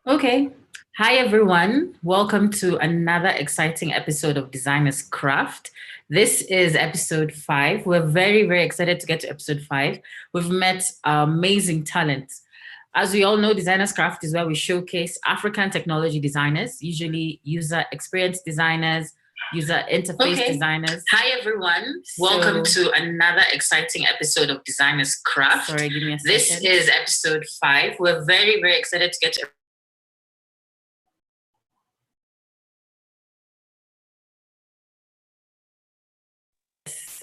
Okay. Hi, everyone. Welcome to another exciting episode of Designers Craft. This is episode 5. We're very, very excited to get to episode 5. We've met amazing talent. As we all know, Designers Craft is where we showcase African technology designers, usually user experience designers, user interface designers. Hi everyone. Welcome to another exciting episode of Designers Craft. Sorry, give me a second. This is episode 5. We're very, very excited to get to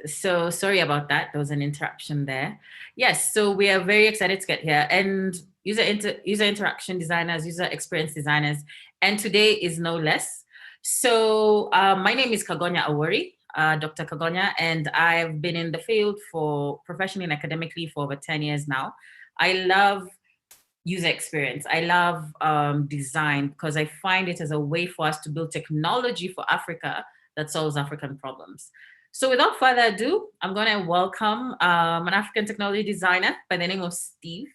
So sorry about that. There was an interruption there. Yes, so we are very excited to get here and user interaction designers, user experience designers, and today is no less. So my name is Kagonya Awori, Dr. Kagonya, and I've been in the field for professionally and academically for over 10 years now. I love user experience. I love design because I find it as a way for us to build technology for Africa that solves African problems. So without further ado, I'm going to welcome an African technology designer by the name of Steve.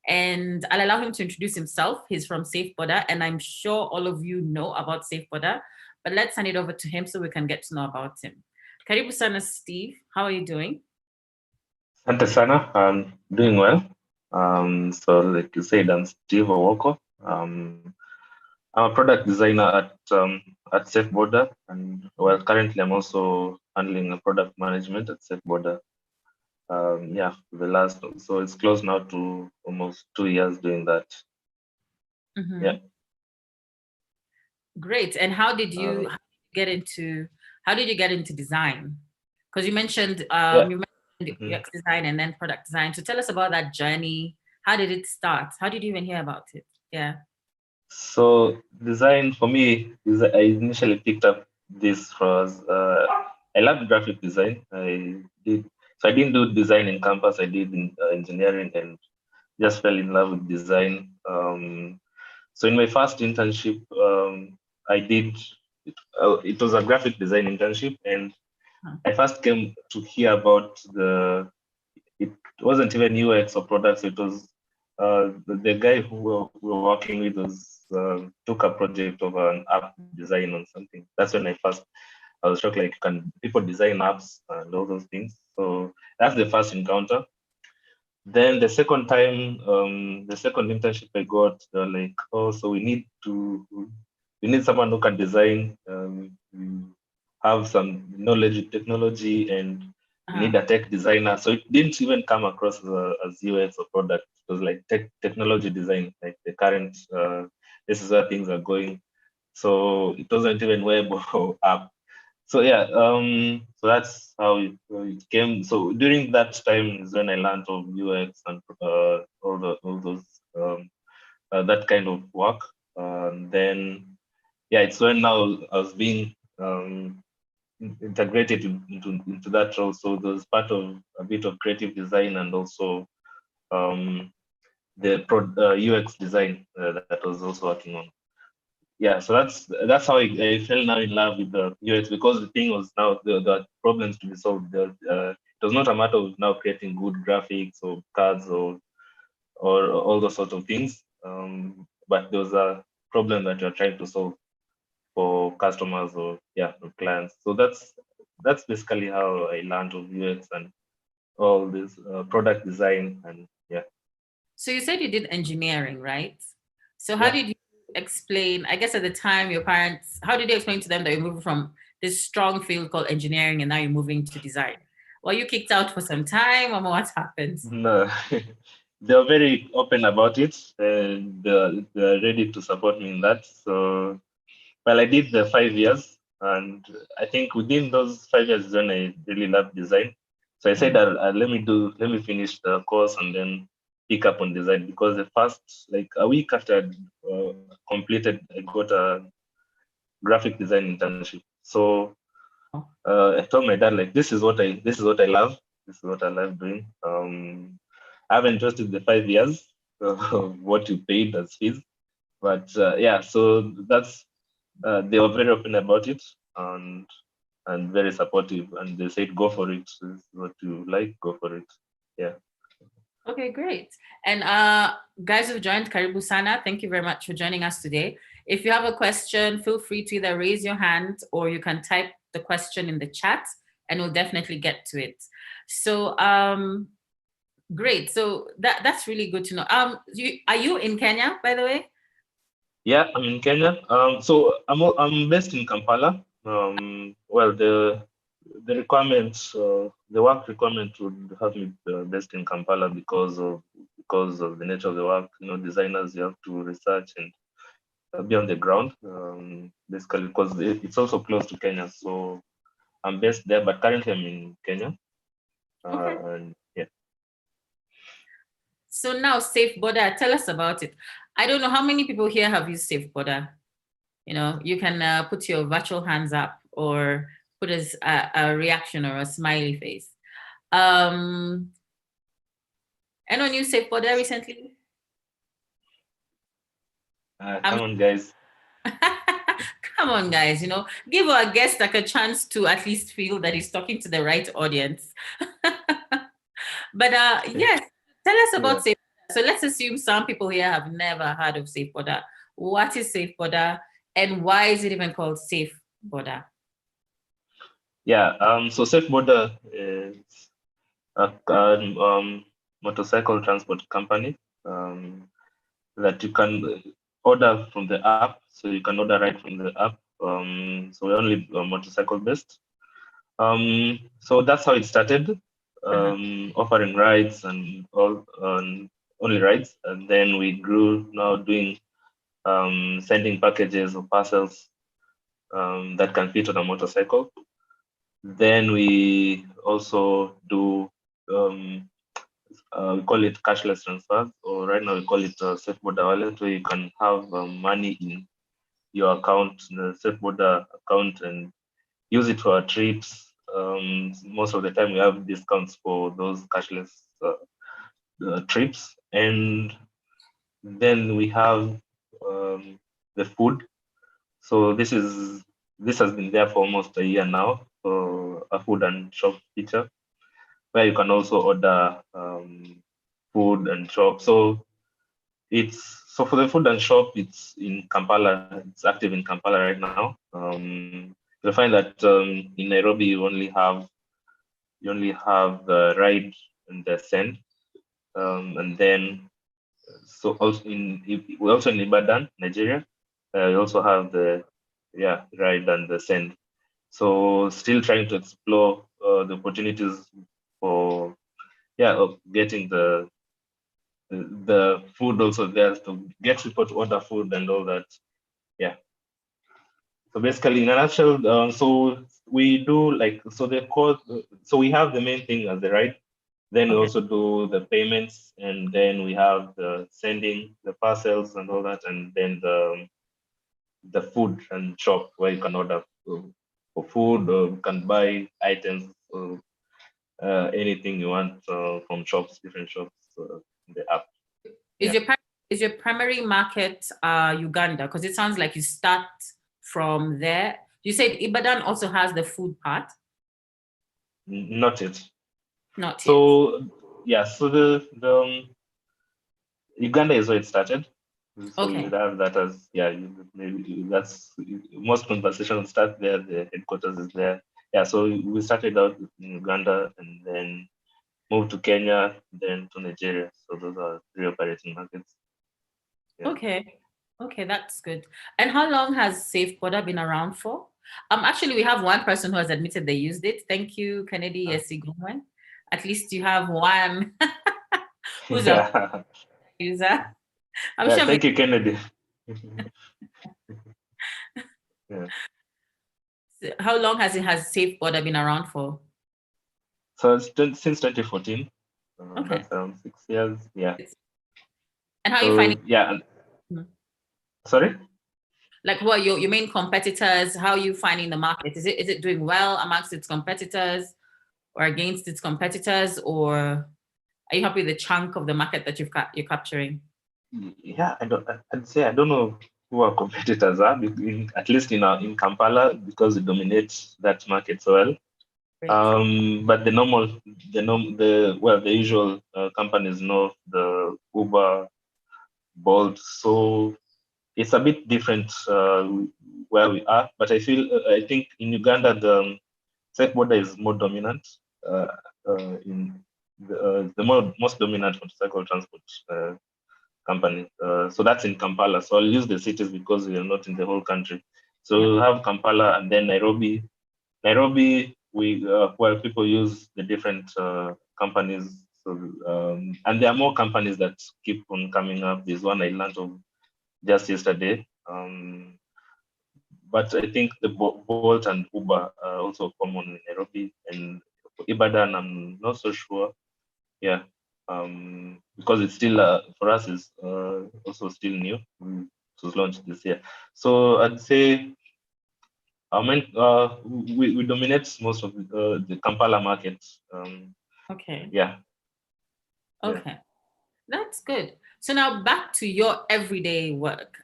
And I'll allow him to introduce himself. He's from SafeBoda, and I'm sure all of you know about SafeBoda, but let's hand it over to him so we can get to know about him. Karibu sana, Steve. How are you doing? Asante sana, I'm doing well. So like you said, I'm Steve Owoko. I'm a product designer at SafeBoda, and well, currently I'm also handling a product management at SafeBoda. Yeah, so it's close now to almost 2 years doing that. Mm-hmm. Yeah. Great. And how did you get into design? Because you mentioned you mentioned UX design and then product design. So tell us about that journey. How did it start? How did you even hear about it? Yeah. So design for me is I initially picked up this was I loved graphic design. I didn't do design in campus. I did in, engineering and just fell in love with design. So in my first internship, I did it was a graphic design internship, and I first came to hear about it wasn't even UX or products. It was the guy who we were working with was took a project of an app design on something. That's when I was shocked, like, can people design apps and all those things? So that's the first encounter. Then the second time, the second internship I got, they're like, oh, so we need someone who can design, have some knowledge with technology, and we need a tech designer. So it didn't even come across as UX or product. It was like technology design, like the current, this is where things are going. So it wasn't even web or app. So yeah, so that's how it came. So during that time is when I learned of UX and all those that kind of work. Then yeah, it's when now I was being integrated into that role. So there's part of a bit of creative design and also the UX design that I was also working on. Yeah, so that's how I fell now in love with the UX, because the thing was now the problems to be solved. It was not a matter of now creating good graphics or cards or all those sort of things, but there was a problem that you're trying to solve for customers or for clients. So that's basically how I learned of UX and all this product design and yeah. So you said you did engineering, right? So how did you explain, I guess at the time your parents, how did you explain to them that you're moving from this strong field called engineering and now you're moving to design? Were you kicked out for some time or what happened? No, they're very open about it and they're ready to support me in that. So, well, I did the 5 years, and I think within those 5 years is when I really loved design. So I said, let me finish the course and then pick up on design, because the first, like a week after I completed, I got a graphic design internship. So I told my dad, like, this is what I love. This is what I love doing. I haven't trusted the 5 years of what you paid as fees, but yeah. So that's they were very open about it and very supportive, and they said, go for it. This is what you like, go for it. Yeah. Okay, great. And guys who joined, Karibu Sana, thank you very much for joining us today. If you have a question, feel free to either raise your hand or you can type the question in the chat and we'll definitely get to it. So great. So that's really good to know. Are you in Kenya, by the way? Yeah, I'm in Kenya. So I'm based in Kampala. Well, the requirements, the work requirement would have me based in Kampala because of the nature of the work. You know, designers, you have to research and be on the ground. Basically, because it's also close to Kenya, so I'm based there. But currently, I'm in Kenya. Okay. And yeah. So now SafeBoda, tell us about it. I don't know how many people here have used SafeBoda. You know, you can put your virtual hands up or put a reaction or a smiley face. Anyone use SafeBoda recently? Come on, guys. Come on, guys, you know, give our guest like a chance to at least feel that he's talking to the right audience. But yes, tell us about SafeBoda. So let's assume some people here have never heard of SafeBoda. What is SafeBoda and why is it even called SafeBoda? Yeah, so SafeBoda is a motorcycle transport company that you can order from the app. So you can order right from the app. So we're only motorcycle based. So that's how it started, offering rides and all only rides, and then we grew now doing sending packages or parcels that can fit on a motorcycle. Then we also do we call it cashless transfers, or right now we call it SafeBoda wallet, where you can have money in your account, the SafeBoda account, and use it for trips. Most of the time, we have discounts for those cashless trips, and then we have the food. So this has been there for almost a year now. So a food and shop feature where you can also order food and shop. So for the food and shop, it's in Kampala. It's active in Kampala right now. You'll find that in Nairobi you only have the ride and the send, and then so also we also in Ibadan, Nigeria. We also have the ride and the send. So still trying to explore the opportunities for of getting the food also there to get people to order food and all that. Yeah. So basically, in a nutshell, so we do so we have the main thing as the ride. Then we also do the payments, and then we have the sending the parcels and all that, and then the food and shop where you can order for food or you can buy items or anything you want from shops, different shops in the app. Is your primary market Uganda? Because it sounds like you start from there. You said Ibadan also has the food part. Not yet. Not so, yet. Yeah. So the Uganda is where it started. So okay. We have that as maybe that's most conversations start there. The headquarters is there. Yeah. So we started out in Uganda and then moved to Kenya, then to Nigeria. So those are 3 operating markets. Yeah. Okay, that's good. And how long has SafeBoda been around for? Actually, we have one person who has admitted they used it. Thank you, Kennedy Esigumwen. At least you have one who's a user. I'm sure. Thank you, Kennedy. How long has SafeBoda been around for? So it's since 2014. That's around 6 years. Yeah. And how are you finding? Yeah. Sorry. Like, who are your main competitors? How are you finding the market? Is it doing well amongst its competitors, or against its competitors, or are you happy with the chunk of the market that you're capturing? Yeah, I'd say I don't know who our competitors are, at least in Kampala, because we dominate that market so well. Great. But the usual companies know the Uber, Bolt. So it's a bit different where we are. But I think in Uganda the SafeBoda is more dominant in most dominant motorcycle transport company. So that's in Kampala. So I'll use the cities because we are not in the whole country. So we have Kampala and then Nairobi. Nairobi, where people use the different companies. So and there are more companies that keep on coming up. There's one I learned of just yesterday. But I think the Bolt and Uber are also common in Nairobi, and Ibadan, I'm not so sure. Yeah, because it's still for us is also still new. It was launched this year, so I'd say we dominate most of the Kampala market. Okay. Yeah. Okay. Yeah. That's good. So now back to your everyday work.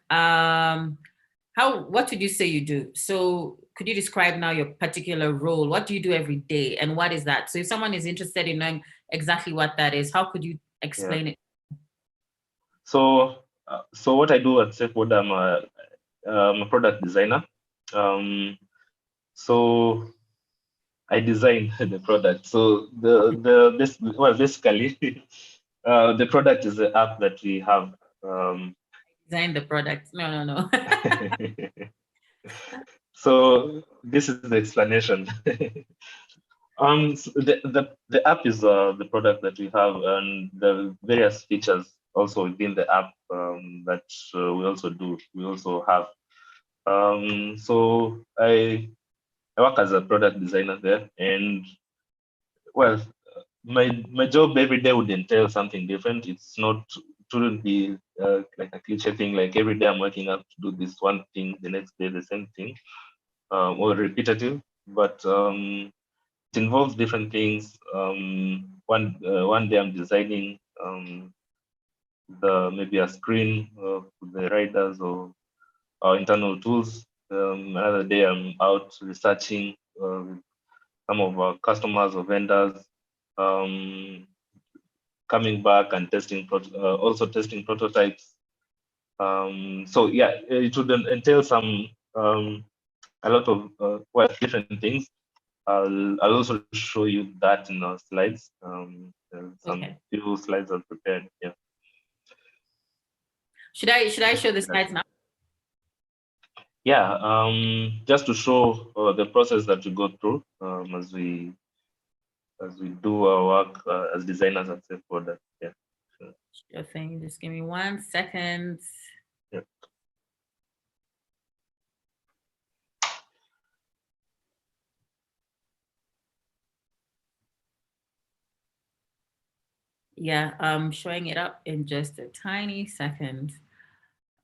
What would you say you do? So could you describe now your particular role? What do you do every day and what is that? So if someone is interested in knowing exactly what that is, how could you explain it? So what I do at SafeBoda, I'm a product designer. So I design the product. So basically the product is the app that we have. Design the product. No. So this is the explanation. So the app is the product that we have, and the various features also within the app that we also do. We also have. So I work as a product designer there, and well, my job every day would entail something different. It shouldn't be like a cliche thing. Like every day I'm waking up to do this one thing, the next day the same thing, or repetitive. But it involves different things. One day I'm designing the maybe a screen for the riders or our internal tools. Another day I'm out researching with some of our customers or vendors, coming back and also testing prototypes. So yeah, it would entail a lot of different things. I'll also show you that in our slides. Some few slides I've prepared. Yeah. Should I show the slides now? Yeah. Just to show the process that we go through as we do our work as designers at SafeBoda. Yeah. Sure thing. Just give me 1 second. Yeah. Yeah, I'm showing it up in just a tiny second.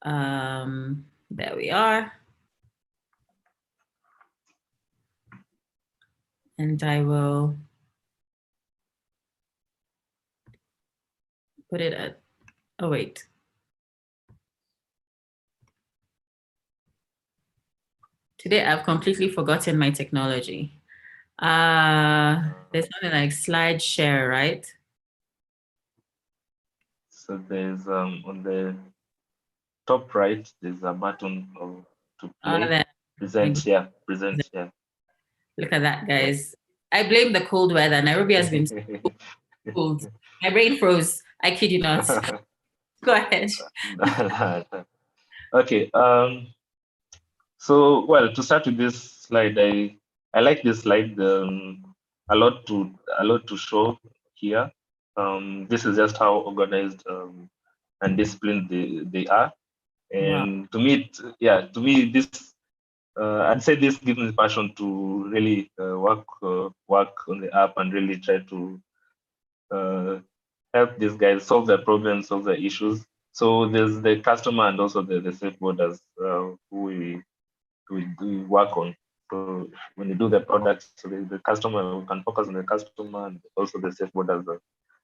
There we are. And I will put it at, oh wait. Today I've completely forgotten my technology. There's something like slide share, right? So there's on the top right, there's a button to play. Present, yeah. Present, yeah. Look at that, guys. I blame the cold weather. Nairobi has been so cold. My brain froze. I kid you not. Go ahead. Okay. So, well, to start with this slide, I like this slide. A lot to show here. This is just how organized and disciplined they are. And Wow. to me, this I'd say this gives me passion to really work on the app and really try to help these guys solve their problems, solve their issues. So there's the customer and also the SafeBoders who we work on. So when you do the product, so the customer, we can focus on the customer and also the SafeBoders.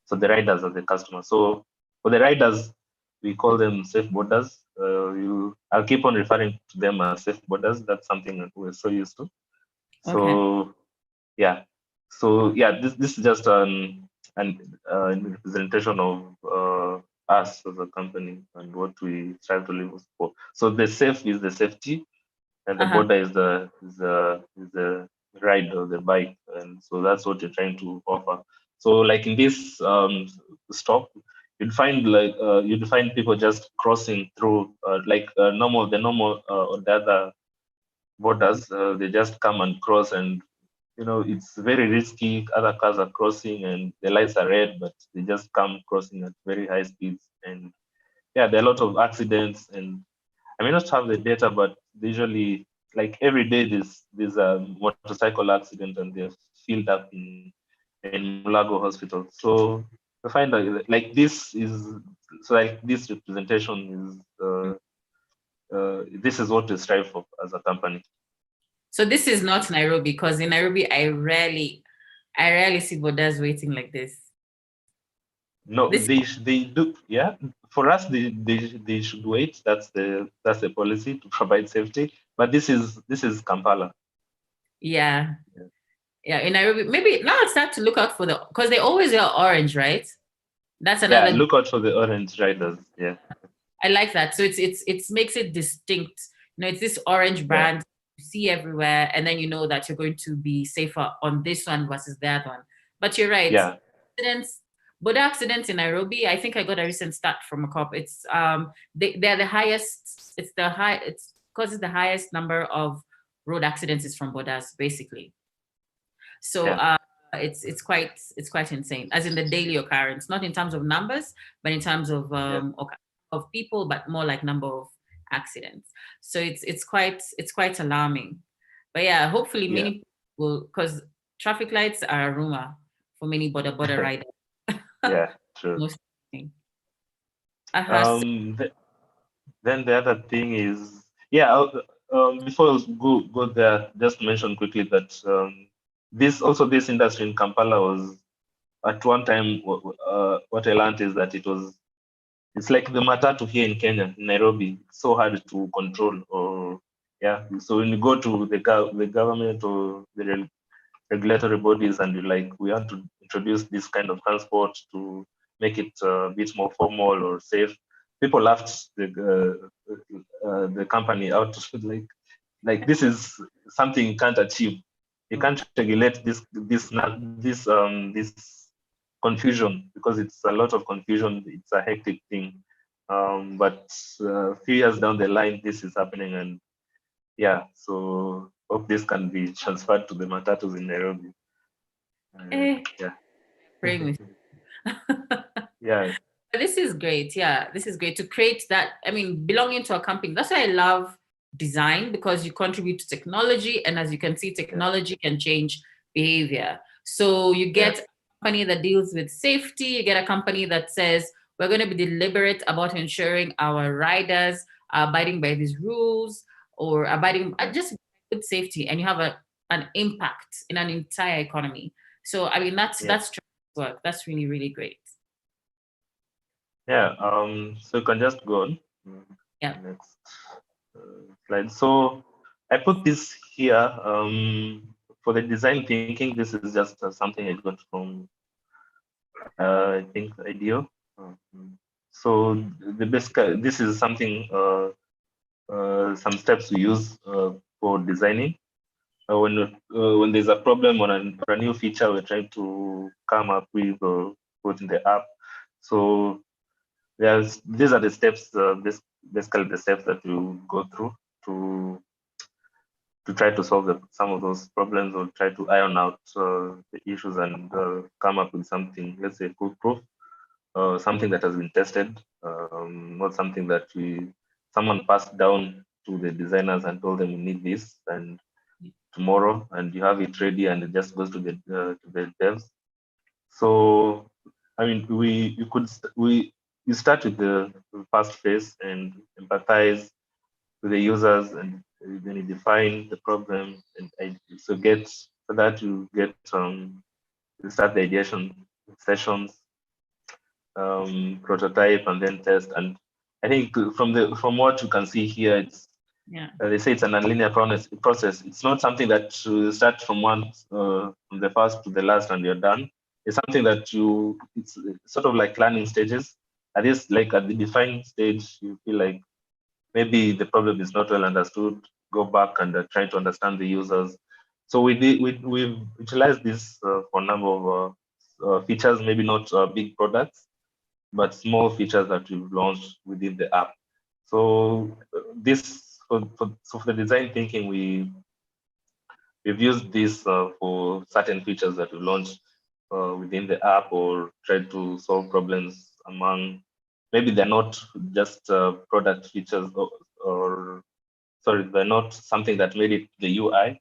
So the riders are the customer. So for the riders, we call them SafeBoders. I'll keep on referring to them as SafeBoders. That's something that we're so used to. So yeah. So yeah, this is just an representation of us as a company and what we strive to live for. So the safe is the safety, and the Uh-huh. border is the ride or the bike, and so that's what you're trying to offer. So like in this stop, you'd find people just crossing through like normal or the other borders. They just come and cross, and it's very risky. Other cars are crossing and the lights are red, but they just come crossing at very high speeds. And yeah, there are a lot of accidents. And I may not have the data, but usually, like every day, there's a motorcycle accident, and they're filled up in Mulago Hospital. So I find that like this representation this is what we strive for as a company. So this is not Nairobi, because in Nairobi, I rarely see bodas waiting like this. No, they do. Yeah, for us, they should wait. That's the policy to provide safety. But this is Kampala. Yeah. Yeah, in Nairobi, maybe now it's time to look out for because they always wear orange, right? That's Yeah, another. look out for the orange riders. Yeah, I like that. So it makes it distinct. It's this orange brand you see everywhere, and then you know that you're going to be safer on this one versus that one. But you're right. yeah, Accidents, border accidents in Nairobi. I think I got a recent stat from a cop. It's they're the highest. It's because it's the highest number of road accidents is from borders, basically. So yeah. it's quite insane, as in the daily occurrence, not in terms of numbers, but in terms of of people, but more like number of accidents. So it's quite alarming. But yeah, hopefully Yeah. many will, because traffic lights are a rumor for many border riders. Yeah, true. Most thing. Uh-huh. Then the other thing is, yeah. Before I go there, just mention quickly that this industry in Kampala was at one time. What I learned is that it's like the matatu here in Kenya, in Nairobi. It's so hard to control. Or yeah, so when you go to the government or the regulatory bodies and you're like, we want to introduce this kind of transport to make it a bit more formal or safe, people laughed the company out. Like this is something you can't achieve. You can't regulate this confusion, because it's a lot of confusion. It's a hectic thing. But a few years down the line, this is happening, and yeah, so hope this can be transferred to the matatus in Nairobi. Yeah. Praying with Yeah. This is great. Yeah, this is great to create that. I mean, belonging to a company. That's why I love design, because you contribute to technology. And as you can see, technology can change behavior. So you get a company that deals with safety, you get a company that says, we're going to be deliberate about ensuring our riders are abiding by these rules, or abiding just with safety. And you have an impact in an entire economy. So, I mean, that's work. That's really, really great. Yeah. So you can just go on. Yeah. Next slide. So I put this here for the design thinking. This is just something I got from I think IDEO. So this is something some steps we use for designing. When there's a problem on a new feature we're trying to come up with or put in the app. So these are the steps, basically the steps that you go through to try to solve some of those problems, or try to iron out the issues and come up with something, let's say foolproof, something that has been tested, not something that someone passed down to the designers and told them we need this, and tomorrow, and you have it ready and it just goes to the devs. So I mean, you start with the first phase and empathize with the users, and then you define the problem, and so that you get you start the ideation sessions, prototype, and then test. And I think from what you can see here, Yeah. They say it's an unlinear process. It's not something that you start from from the first to the last and you're done. It's something that it's sort of like learning stages. At least like at the defined stage, you feel like maybe the problem is not well understood. Go back and try to understand the users. So we've utilized this for a number of features, maybe not big products, but small features that we've launched within the app. So so for the design thinking, we've used this for certain features that we launched within the app or tried to solve problems among, maybe they're not just product features or sorry, they're not something that made it the UI,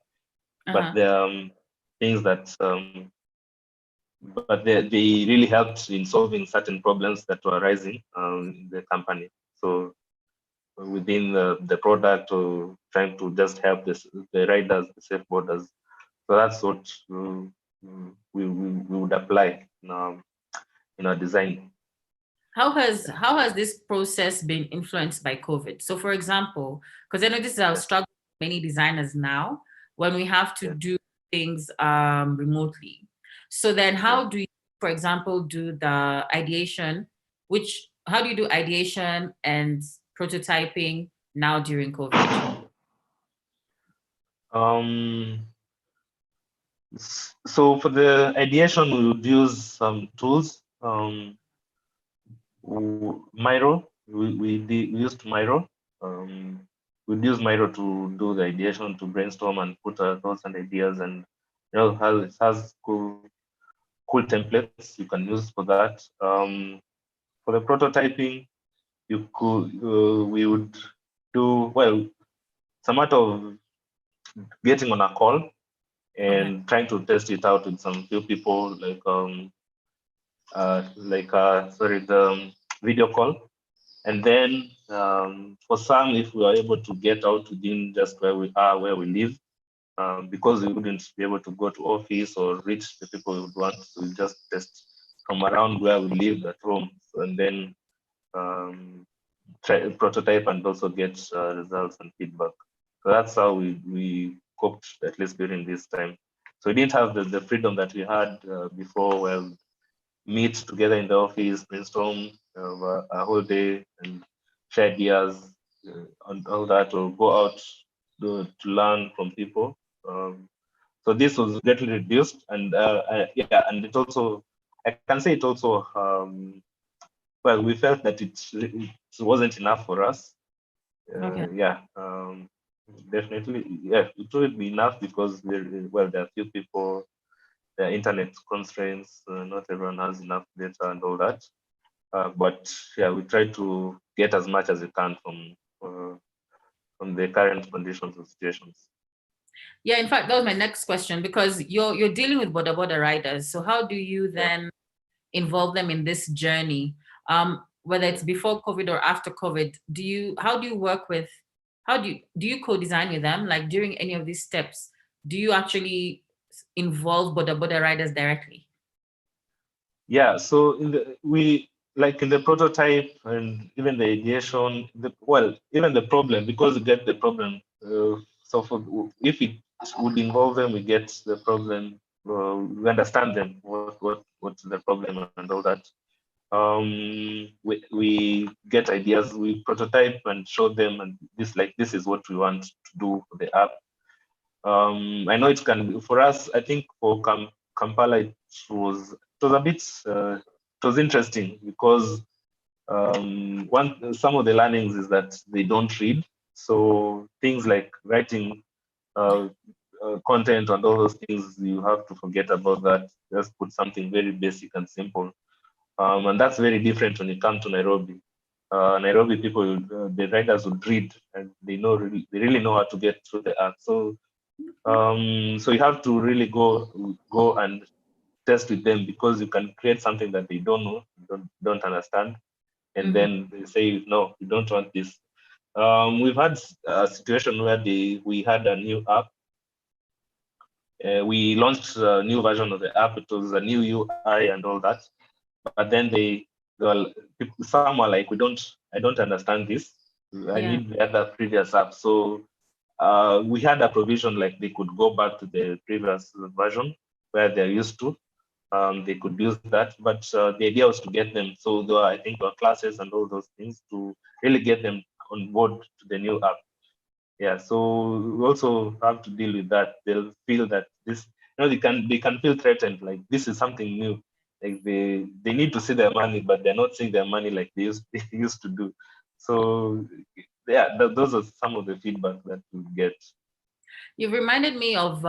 but they're things that but they really helped in solving certain problems that were arising in the company. So within the product or trying to just help the riders, the SafeBodas. So that's what we would apply in our design. How has this process been influenced by COVID? So, for example, because I know this is our struggle with many designers now when we have to do things remotely. So then, how do you, for example, do the ideation? How do you do ideation and prototyping now during COVID? So for the ideation, we would use some tools. Miro, we used Miro. We'd use Miro to do the ideation, to brainstorm and put our thoughts and ideas, and it has cool templates you can use for that. For the prototyping, we would do some matter of getting on a call and trying to test it out with some few people, sorry, the video call. And then for some, if we are able to get out within just where we are, where we live, because we wouldn't be able to go to office or reach the people we would want, so we just test from around where we live at home, and then try prototype and also get results and feedback. So that's how we coped, at least during this time. So we didn't have the freedom that we had before, where we meet together in the office, brainstorm a whole day and share ideas and all that, or go out to learn from people. So this was greatly reduced, and and it also, I can say it also, we felt that it wasn't enough for us. Definitely, it would be enough because there are few people, there are internet constraints, not everyone has enough data and all that. But we try to get as much as we can from the current conditions and situations. Yeah, in fact, that was my next question, because you're dealing with border riders. So how do you then involve them in this journey? Whether it's before COVID or after COVID, do you co-design with them? Like during any of these steps, do you actually involve border riders directly? Yeah, so in the prototype and even the ideation, even the problem, because we get the problem. If it would involve them, we get the problem. We understand them, what's the problem and all that. We get ideas, we prototype and show them, and this is what we want to do for the app. I know it can be for us. I think for Kampala, it was a bit. It was interesting because some of the learnings is that they don't read. So things like writing content and all those things, you have to forget about that. Just put something very basic and simple. And that's very different when you come to Nairobi. Nairobi people, the writers would read, and they really know how to get through the app. So you have to really go and test with them, because you can create something that they don't know, don't understand, and then they say no, we don't want this. We've had a situation where we had a new app. We launched a new version of the app. It was a new UI and all that, but then some were like, I don't understand this. I need the other previous app. So we had a provision like they could go back to the previous version where they're used to. They could use that, but the idea was to get them. So there are, I think, there are classes and all those things to really get them on board to the new app. Yeah, so we also have to deal with that. They'll feel that this, they can feel threatened, like this is something new. Like they need to see their money, but they're not seeing their money like they used to do. So yeah, those are some of the feedback that we get. You've reminded me of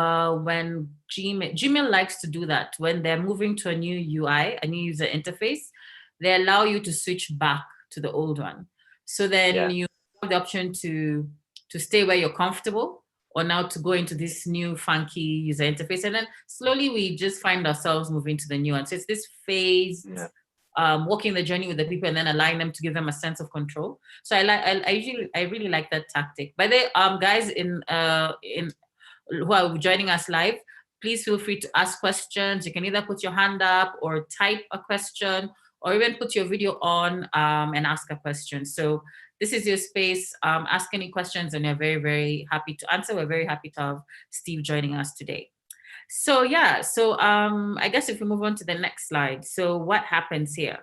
when Gmail likes to do that. When they're moving to a new UI, a new user interface, they allow you to switch back to the old one. So then you have the option to stay where you're comfortable, or now to go into this new funky user interface. And then slowly we just find ourselves moving to the new one. So it's this phase, walking the journey with the people and then allowing them to give them a sense of control. So I really like that tactic. By the way, guys in who are joining us live, please feel free to ask questions. You can either put your hand up or type a question, or even put your video on and ask a question. So this is your space. Ask any questions, and we're very, very happy to answer. We're very happy to have Steve joining us today. So I guess if we move on to the next slide. So what happens here?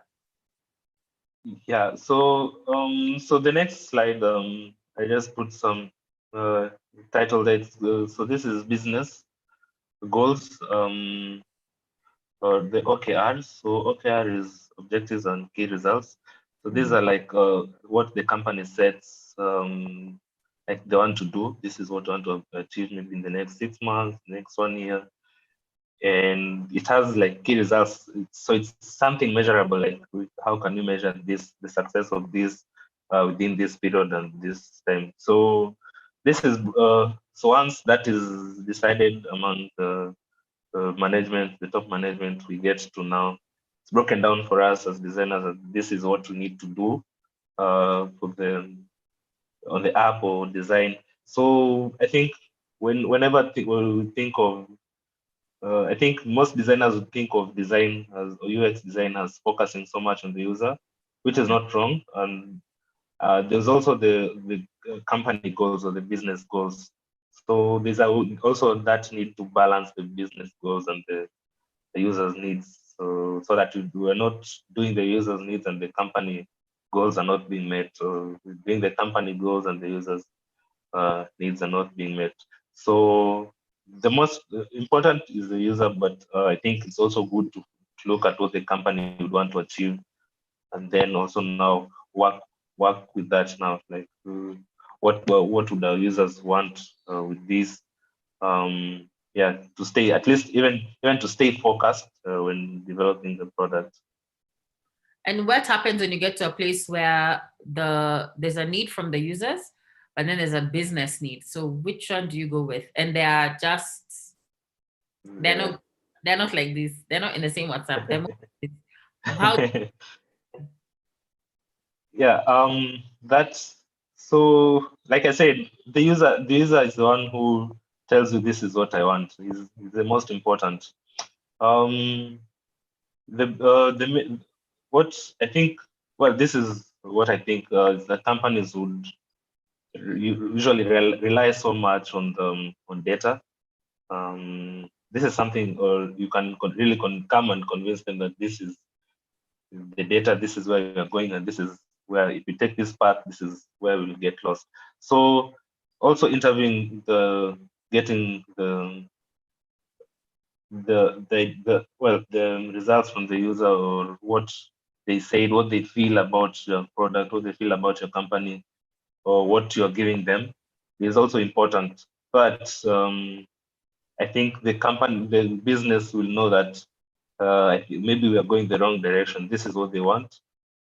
Yeah, so the next slide, I just put some title dates. So this is business goals, or the OKRs. So OKR is objectives and key results. So these are like what the company sets, like they want to do. This is what they want to achieve maybe in the next 6 months, next 1 year. And it has like key results. So it's something measurable, like how can you measure this, the success of this within this period and this time. So this is, so once that is decided among the management, the top management, we get to now, it's broken down for us as designers. This is what we need to do for on the app or design. So I think whenever we think of, I think most designers would think of design as, or UX design as focusing so much on the user, which is not wrong. And there's also the company goals or the business goals. So these are also that need to balance the business goals and the user's needs, so that we're not doing the user's needs and the company goals are not being met, or doing the company goals and the user's needs are not being met. So the most important is the user, but I think it's also good to look at what the company would want to achieve, and then also now work with that now, like what would our users want with this, to stay, at least even to stay focused when developing the product. And what happens when you get to a place where there's a need from the users, but then there's a business need? So which one do you go with? And they are just, they're not like this. They're not in the same WhatsApp. They're more like how? That's, so like I said, the user is the one who tells you this is what I want. Is the most important. What I think, well, this is what I think is that companies would usually rely so much on data. This is something, or you can really come and convince them that this is the data, this is where we are going, and this is where, if you take this path, this is where we'll get lost. So also interviewing getting the results from the user, or what they said, what they feel about your product, what they feel about your company, or what you're giving them is also important. But I think the business will know that maybe we are going the wrong direction. This is what they want,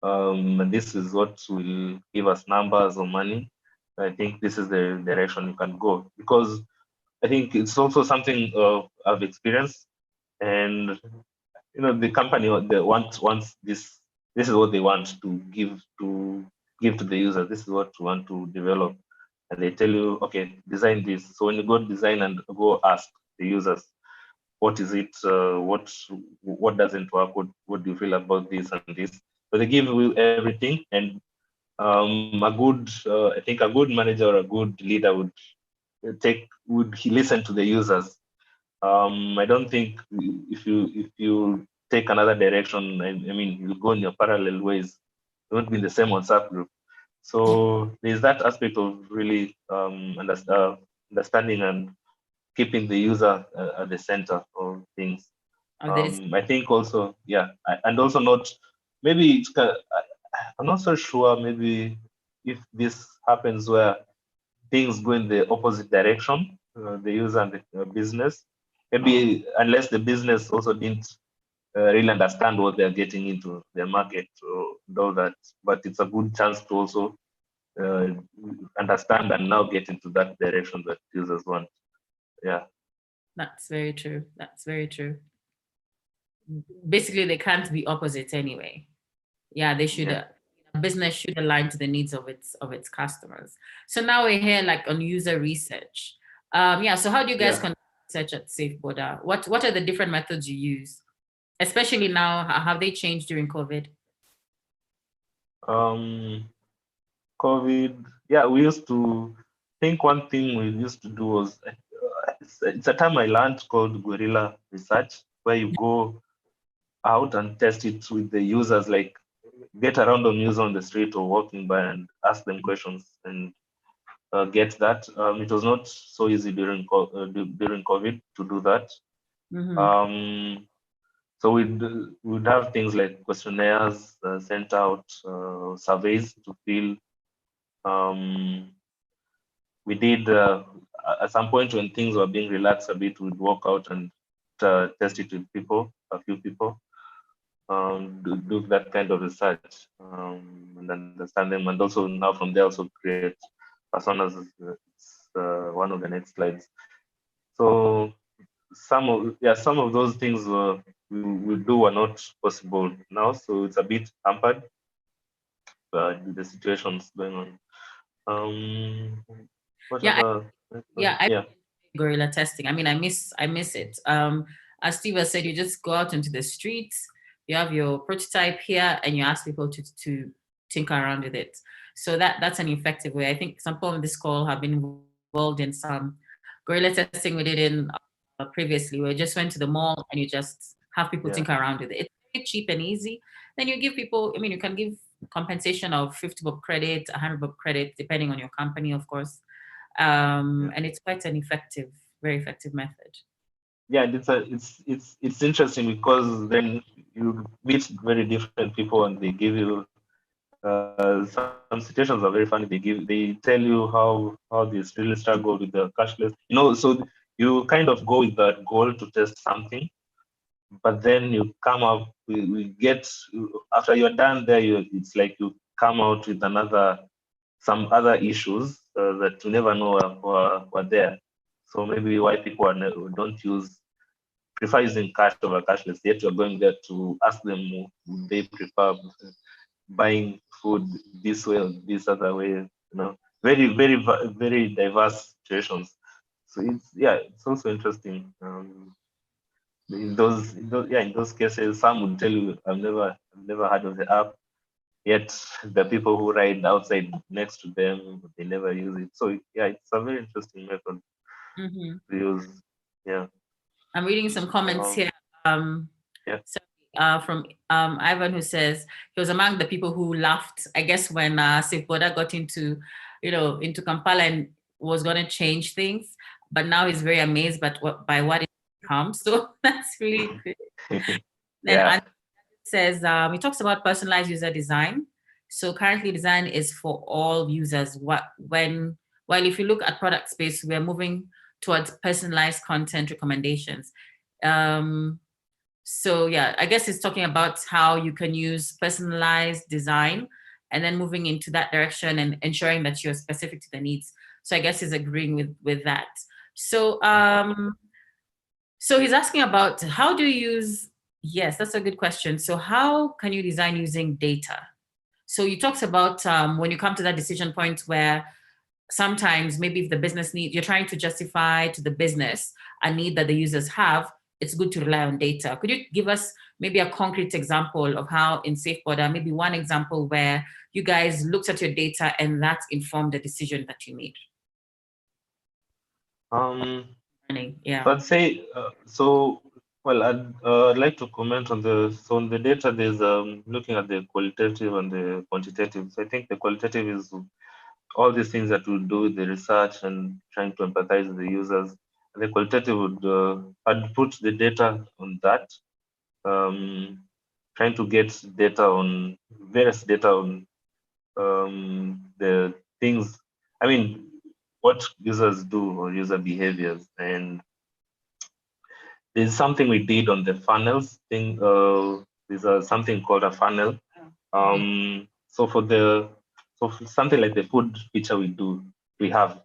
and this is what will give us numbers or money. I think this is the direction you can go, because I think it's also something I've experienced, and the company wants this. This is what they want to give to the user. This is what we want to develop, and they tell you, okay, design this. So when you go design and go ask the users, what is it? What doesn't work? What do you feel about this and this? So they give you everything, and A good, I think a good manager or a good leader would listen to the users. I don't think if you take another direction, I mean, you go in your parallel ways, you won't be in the same WhatsApp group. So there's that aspect of really understanding and keeping the user at the center of things. I think also, yeah, and also not maybe I'm not so sure. Maybe if this happens where things go in the opposite direction, the user and the business, maybe unless the business also didn't really understand what they're getting into their market or all that, but it's a good chance to also uh, understand and now get into that direction that users want. Yeah. That's very true. That's very true. Basically, they can't be opposites anyway. Yeah, they should. Yeah. Business should align to the needs of its customers. So now we're here like on user research. Yeah. So how do you guys Yeah. conduct research at SafeBoda? What are the different methods you use? Especially now, have they changed during COVID? COVID. Yeah, we used to think one thing we used to do was it's a term I learned called guerrilla research, where you go out and test it with the users, like get around on users on the street or walking by and ask them questions and get that. It was not so easy during COVID to do that. Mm-hmm. Um, so we'd have things like questionnaires sent out, surveys to fill. Um, we did at some point when things were being relaxed a bit, we'd walk out and test it with people, a few people, do that kind of research and understand them, and also now from there also create personas. It's one of the next slides. So some of those things we do are not possible now, so it's a bit hampered the situations going on. Um, what Yeah, other? I Yeah, guerrilla testing. I mean, I miss it. As Steve has said, you just go out into the streets, you have your prototype here, and you ask people to tinker around with it. So that's an effective way. I think some people on this call have been involved in some guerrilla testing we did in previously, where you just went to the mall and you just have people yeah, tinker around with it. It's very cheap and easy. Then you give people, I mean, you can give compensation of 50 bob credit, 100 bob credit, depending on your company, of course. yeah. And it's quite an effective, very effective method. Yeah, and it's interesting because then you meet very different people and they give you some situations are very funny. They tell you how they really struggle with the cashless. So you kind of go with that goal to test something, but then you come up we get after you're done there. It's like you come out with some other issues that you never know were there. So maybe why people don't prefer using cash over cashless, yet you're going there to ask them would they prefer buying food this way or this other way, very, very, very diverse situations. So it's also interesting. In those cases, some would tell you, I've never heard of the app, yet the people who ride outside next to them, they never use it. So yeah, it's a very interesting method Mm-hmm. to use. Yeah. I'm reading some comments Um, here. yeah. So, from Ivan, who says he was among the people who laughed, I guess, when SafeBoda got into Kampala and was going to change things, but now he's very amazed by what it becomes. So that's really good. Then Yeah. says he talks about personalized user design. So currently, design is for all users. While if you look at product space, we are moving towards personalized content recommendations. Um, so yeah, I guess it's talking about how you can use personalized design and then moving into that direction and ensuring that you're specific to the needs. So I guess he's agreeing with that. So so he's asking about how do you use, yes, that's a good question. So how can you design using data? So you talked about when you come to that decision point where sometimes maybe if the business need, you're trying to justify to the business a need that the users have, it's good to rely on data. Could you give us maybe a concrete example of how in SafeBoda, maybe one example where you guys looked at your data and that informed the decision that you made? Yeah. I'd say well, I'd like to comment on on the data. There's looking at the qualitative and the quantitative. So I think the qualitative is all these things that we do with the research and trying to empathize with the users. And the qualitative would I'd put the data on that, trying to get data on various data on the things. I mean, what users do or user behaviors. And there's something we did on the funnels thing. There's something called a funnel. So for something like the food feature we have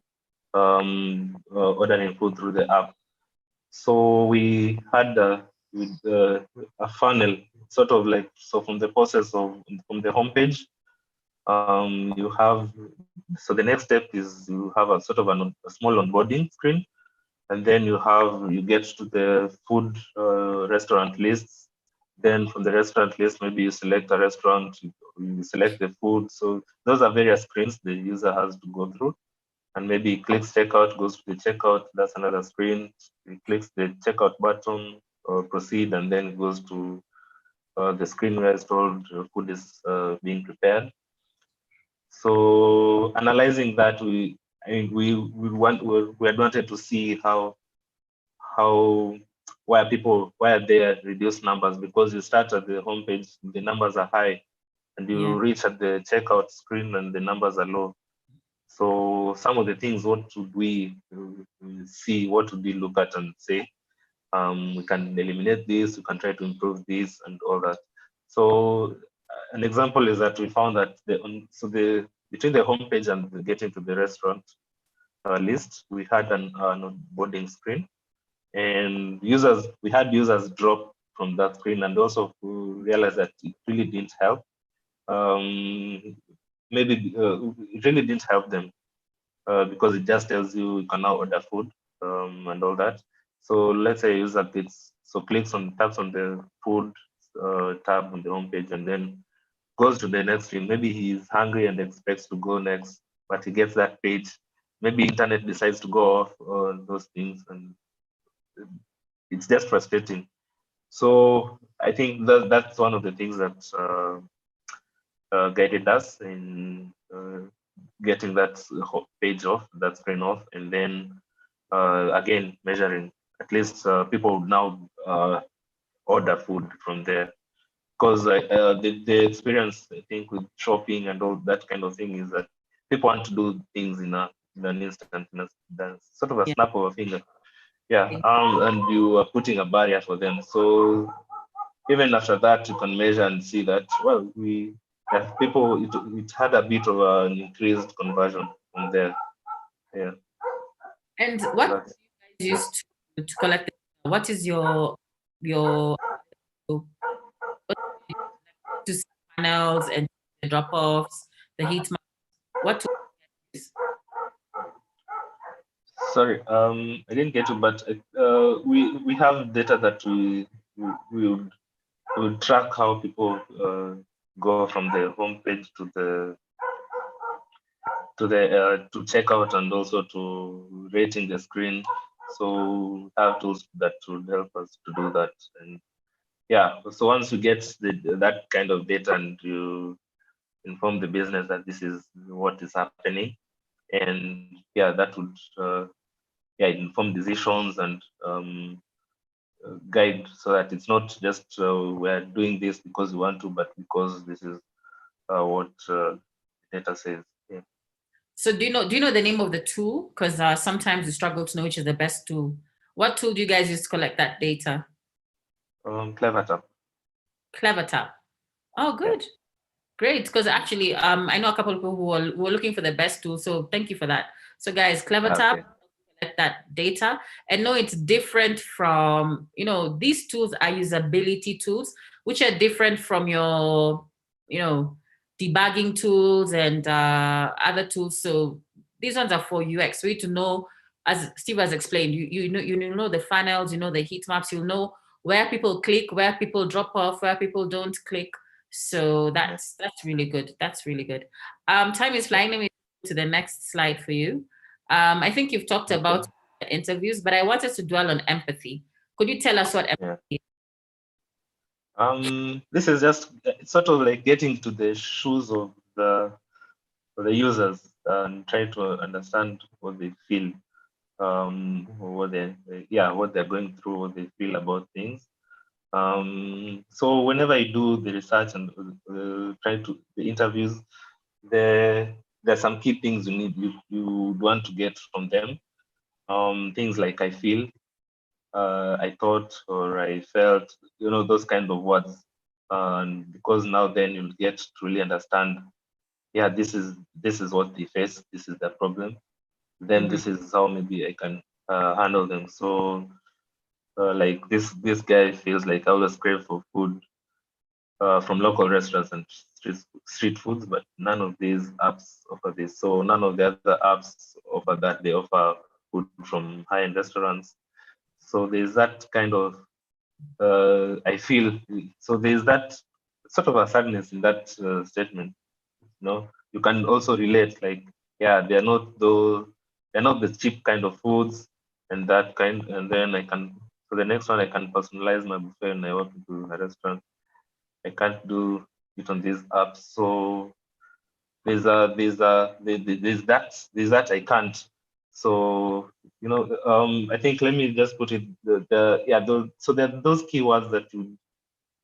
ordering food through the app. So we had a funnel, sort of like, so from the process from the homepage, you have, so the next step is you have a sort of a small onboarding screen, and then you get to the food restaurant lists. Then from the restaurant list, maybe you select a restaurant, you select the food. So those are various screens the user has to go through. And maybe he clicks checkout, goes to the checkout, that's another screen. He clicks the checkout button or proceed, and then it goes to the screen where it's told food is being prepared. So analyzing that, we had wanted to see why are there reduced numbers, because you start at the homepage, the numbers are high, and you reach at the checkout screen and the numbers are low. So some of the things, what should we see, what should we look at and say, we can eliminate this, we can try to improve this and all that. So an example is that we found that between the homepage and getting to the restaurant list, we had an onboarding screen, and we had users drop from that screen, and also realized that it really didn't help. Maybe it really didn't help them because it just tells you can now order food and all that. So let's say a user taps on the food tab on the homepage, and then goes to the next screen. Maybe he's hungry and expects to go next, but he gets that page. Maybe internet decides to go off on those things, and it's just frustrating. So I think that's one of the things that guided us in getting that page off, that screen off, and then again measuring. At least people now order food from there, because the experience, I think, with shopping and all that kind of thing is that people want to do things in an instant, sort of a snap of a finger. And you are putting a barrier for them. So even after that, you can measure and see that, well, it had a bit of an increased conversion from there. Yeah. And what do you guys use to collect it? What is your to see panels and the drop-offs, the heat maps? What to Sorry, I didn't get you, but we have data that we would track how people go from the homepage to checkout, and also to rating the screen. So we have tools that would help us to do that. And so once you get that kind of data, and you inform the business that this is what is happening, and that would inform decisions and guide, so that it's not just we're doing this because we want to, but because this is what data says. Yeah. So do you know the name of the tool? Because sometimes we struggle to know which is the best tool. What tool do you guys use to collect that data? CleverTap. CleverTap. Oh, good. Yeah. Great. Because actually, I know a couple of people who are looking for the best tool. So thank you for that. So guys, CleverTap, collect that data, and know it's different from, these tools are usability tools, which are different from your, debugging tools and other tools. So these ones are for UX. We need to know as Steve has explained, you know the funnels, you know the heat maps, you know where people click, where people drop off, where people don't click. So that's really good. That's really good. Time is flying. Let me to the next slide for you. I think you've talked about interviews, but I wanted to dwell on empathy. Could you tell us what empathy is? This is just sort of like getting to the shoes of the users and try to understand what they feel, what they're going through, what they feel about things. So whenever I do the research and try to the interviews, there's some key things you want to get from them. Things like I feel, I thought, or I felt, those kind of words. And because now then you'll get to really understand, this is what they face, this is their problem. Then this is how maybe I can handle them. So like this guy feels like I always crave for food from local restaurants and street foods, but none of these apps offer this. So none of the other apps offer that. They offer food from high-end restaurants. So there's that kind of I feel. So there's that sort of a sadness in that statement. You can also relate. Like, they're not the cheap kind of foods and that kind. And then I can. So the next one, I can personalize my buffet when I walk into a restaurant. I can't do it on these apps. So there's that I can't. So I think let me just put it so there are those keywords that you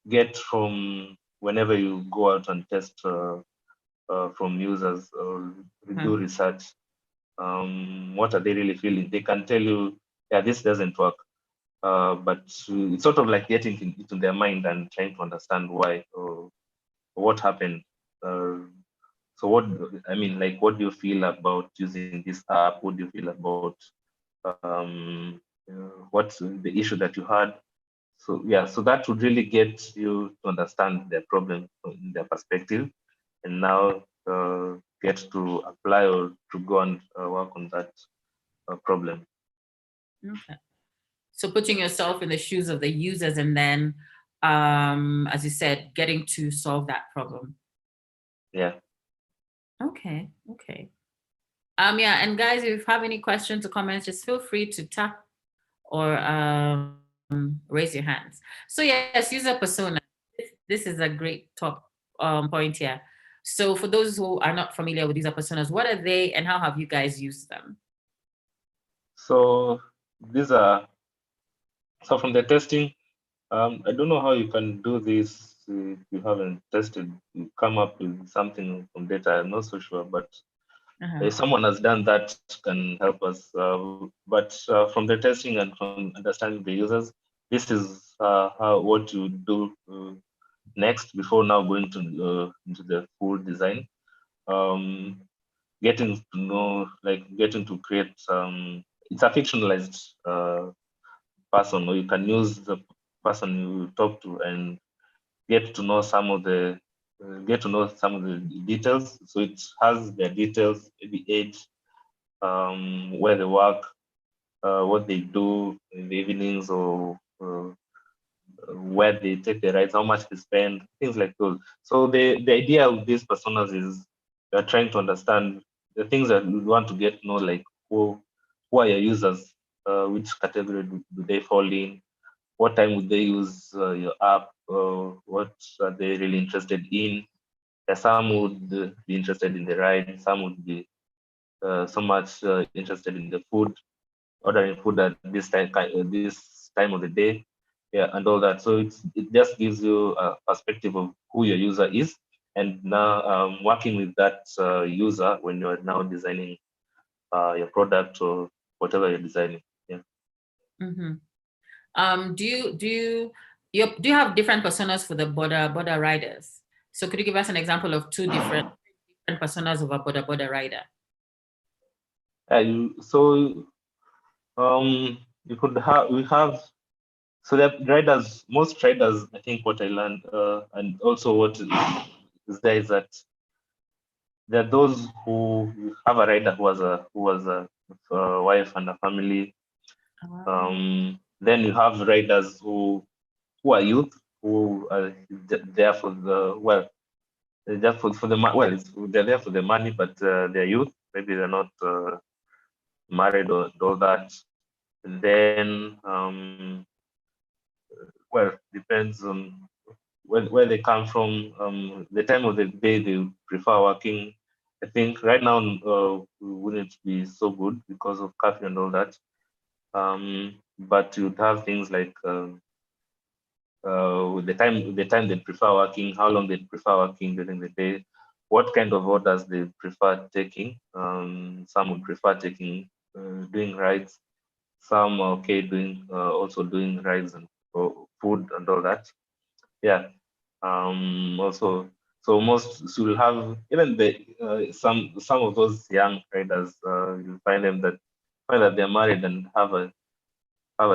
get from whenever you go out and test from users or do research. What are they really feeling? They can tell you, this doesn't work. But it's sort of like getting into their mind and trying to understand why or what happened. So what do you feel about using this app? What do you feel about what's the issue that you had? So that would really get you to understand their problem from their perspective, and now get to apply or to go and work on that problem. Okay. So putting yourself in the shoes of the users and then, as you said, getting to solve that problem. Yeah. Okay. Yeah, and guys, if you have any questions or comments, just feel free to tap or raise your hands. So yes, user persona. This is a great top point here. So for those who are not familiar with user personas, what are they and how have you guys used them? So from the testing, I don't know how you can do this if you haven't tested. You come up with something from data. I'm not so sure, but if someone has done that, can help us. But from the testing and from understanding the users, this is what you do next before now going to into the full design. Getting to know, getting to create. It's a fictionalized person, or you can use the person you talk to and get to know some of the details. So it has their details, the age, where they work, what they do in the evenings, or where they take the rides, how much they spend, things like those. So the idea of these personas is they're trying to understand the things that you want to get to know, like who are your users, which category do they fall in, what time would they use your app, what are they really interested in. Some would be interested in the ride, some would be so much interested in the food, ordering food at this time of the day, and all that. So it just gives you a perspective of who your user is, and now working with that user when you are now designing your product or whatever you're designing. Yeah. Do you have different personas for the border riders? So could you give us an example of two different personas of a border rider? You could have so the most riders, I think what I learned, and also what is there is that there are those who have a rider who was a wife and a family. Oh. Then you have riders who are youth, who are there for just for the they're there for the money, but they're youth. Maybe they're not married or all that. And then depends on where they come from. The time of the day they prefer working. I think right now wouldn't be so good because of curfew and all that. But you'd have things like the time they prefer working, how long they prefer working during the day, what kind of orders they prefer taking. Some would prefer taking doing rides. Some are okay doing also doing rides and food and all that. Yeah. Also, so so you'll have even some of those young riders. You'll find that they're married and have a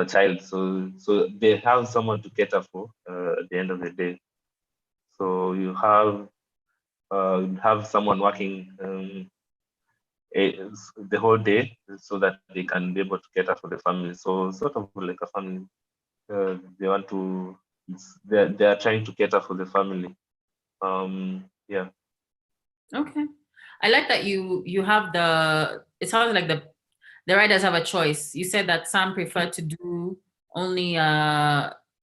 child, so they have someone to cater for at the end of the day. So you have someone working the whole day so that they can be able to cater for the family. So sort of like a family. They want to. They are trying to cater for the family. Yeah. Okay. I like that you have it sounds like the riders have a choice. You said that some prefer to do only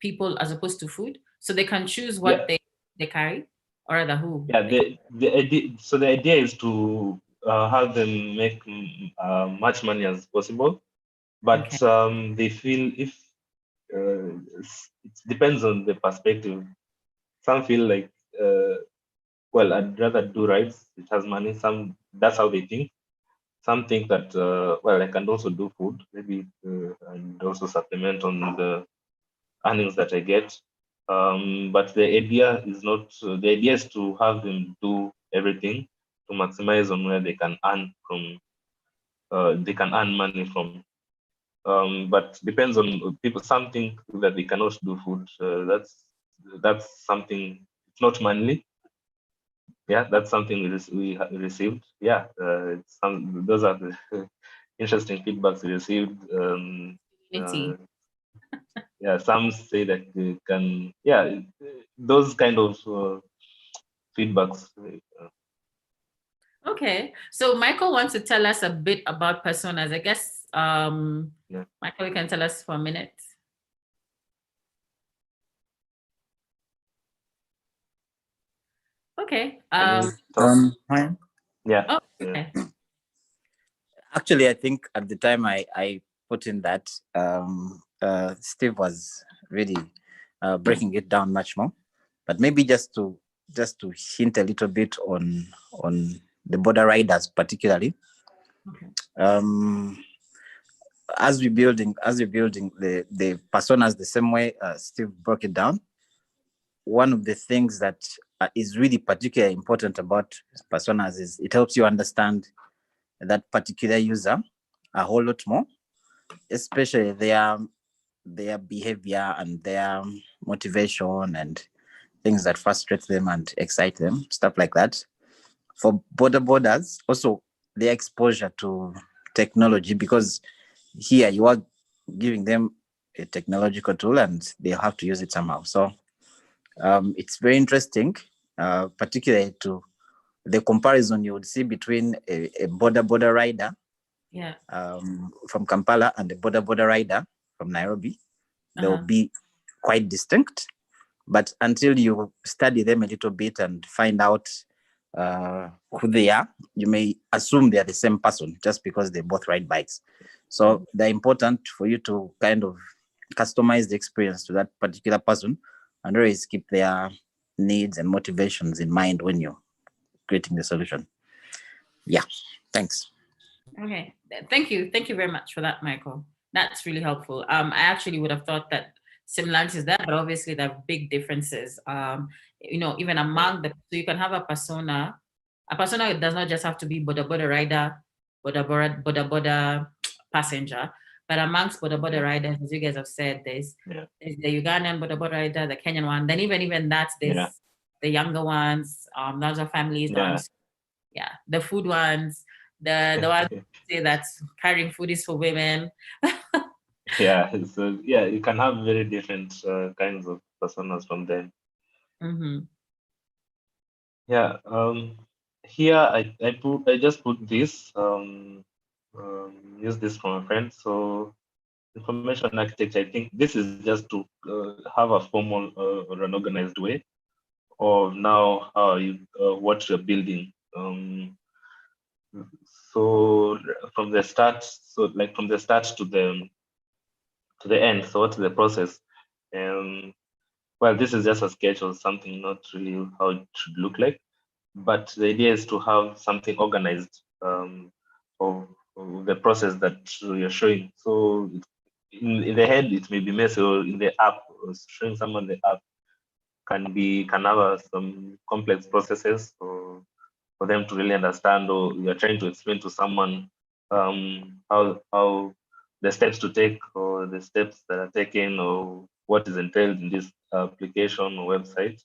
people as opposed to food. So they can choose what Yeah. they carry, or rather who. Yeah. The idea is to have them make much money as possible, but Okay. they feel if it depends on the perspective. Some feel like I'd rather do rides. It has money. Some That's how they think. Some think that I can also do food, maybe, and also supplement on the earnings that I get. But the idea is not. The idea is to have them do everything to maximize on where they can earn from. They can earn money from. But depends on people. Some think that they cannot do food. That's something. It's not manly. Yeah, that's something we received. Yeah, those are the interesting feedbacks we received. Uh, Unity. yeah, some say that they can. Yeah, those kind of feedbacks. Okay. So Michael wants to tell us a bit about personas. I guess Yeah. Michael, you can tell us for a minute. Okay. Hi. Yeah. Oh, Yeah. okay. Actually, I think at the time I put in that Steve was really breaking it down much more. But maybe just to hint a little bit on the border riders particularly. Okay. As we're building the personas the same way Steve broke it down, one of the things that is really particularly important about personas is it helps you understand that particular user a whole lot more, especially their behavior and their motivation and things that frustrate them and excite them, stuff like that. For borders, also their exposure to technology, because here you are giving them a technological tool and they have to use it somehow. So it's very interesting, particularly to the comparison you would see between a border rider from Kampala and a border rider from Nairobi. They'll be quite distinct, but until you study them a little bit and find out who they are, you may assume they are the same person just because they both ride bikes. So they're important for you to kind of customize the experience to that particular person and always keep their needs and motivations in mind when you're creating the solution. Yeah, thanks. Okay, thank you very much for that, Michael. That's really helpful. I actually would have thought that similarities there, but obviously there are big differences. Even among so you can have a persona. A persona does not just have to be boda rider, boda passenger, but amongst boda riders, as you guys have said, there's the Ugandan boda rider, the Kenyan one. Then even that, there's the younger ones. Those are families. The food ones. The one say that carrying food is for women. Yeah, so yeah, you can have very different kinds of personas from them. Mm-hmm. Yeah. Here I just put this. Use this from a friend. So information architecture. I think this is just to have a formal or an organized way of now how you what you're building. So from the start, so like from the start to the end. So what's the process? Um, well, this is just a sketch of something, not really how it should look like. But the idea is to have something organized of the process that you're showing. So in the head, it may be messy, or in the app, or showing someone the app can have some complex processes for them to really understand, or you're trying to explain to someone how the steps to take, or the steps that are taken, or what is entailed in this application or website.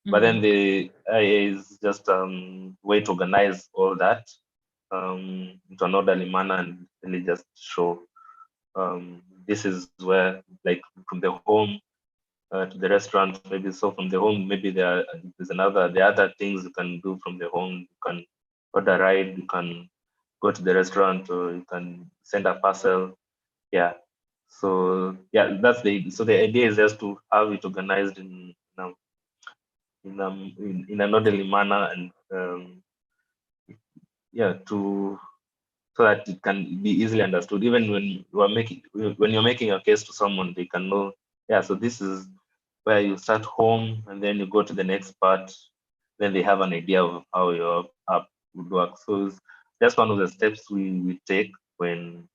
But then the IA is just way to organize all that into an orderly manner and really just show this is where, like, from the home to the restaurant, maybe. So from the home, maybe there's the other things you can do from the home. You can order a ride, you can go to the restaurant, or you can send a parcel. Yeah. So yeah, so the idea is just to have it organized in an orderly manner, and yeah, to so that it can be easily understood. Even when you're making a case to someone, they can know. Yeah, so this is where you start home, and then you go to the next part. Then they have an idea of how your app would work. So that's one of the steps we take when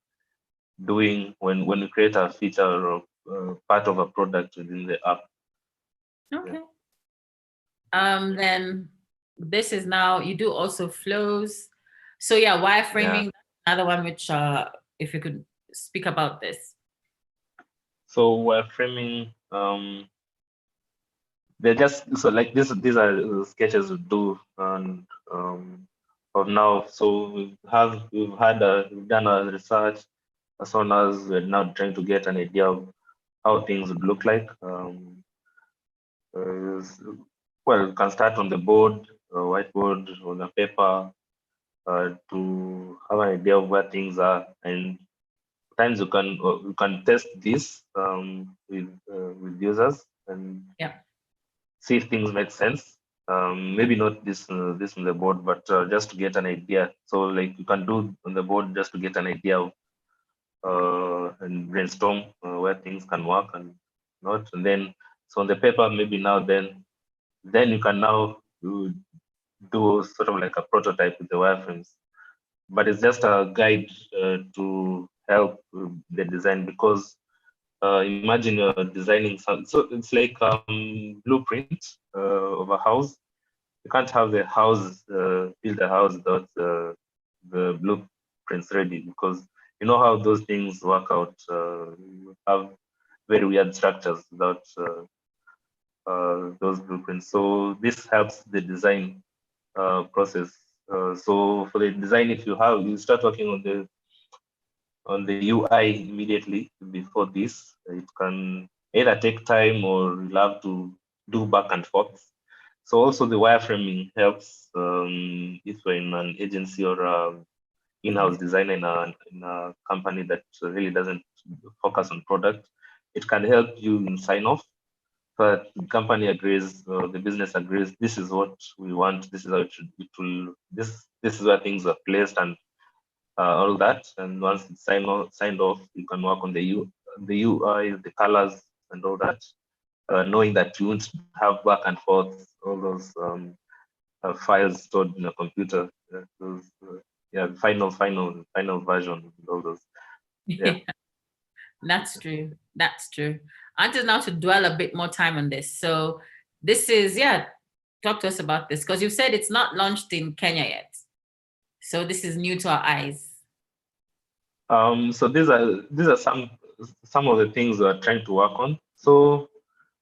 when we create a feature or part of a product within the app. Okay. Then this is now, you do also flows. So yeah, wireframing, another one which if you could speak about this. So wireframing, they're just so like this. These are sketches we do, and of now. So we've done a research as soon as we're now trying to get an idea of how things would look like. Well, you can start on the board, whiteboard, on the paper, to have an idea of where things are, and times you can test this with users and see if things make sense. Maybe not this on the board, but just to get an idea. So like you can do on the board just to get an idea of and brainstorm where things can work and not. And then so on the paper, maybe now then you can now do sort of like a prototype with the wireframes. But it's just a guide to help the design, because imagine you're designing so it's like blueprint of a house. You can't have the house build a house without the blueprints ready, because you know how those things work out. You have very weird structures without those blueprints. So this helps the design process. So for the design, if you start working on the UI immediately before this, it can either take time or you'll have to do back and forth. So also the wireframing helps if you're in an agency or in-house designer in a company that really doesn't focus on product. It can help you in sign off, but the company agrees, the business agrees, this is what we want, this is how it will, this is where things are placed, and all that. And once it's signed off, you can work on the UI, the colors, and all that, knowing that you won't have back and forth all those files stored in a computer. Yeah, final version, all those. Yeah. That's true. That's true. I just now to dwell a bit more time on this. So this is, talk to us about this, because you said it's not launched in Kenya yet. So this is new to our eyes. So these are some of the things we're trying to work on. So,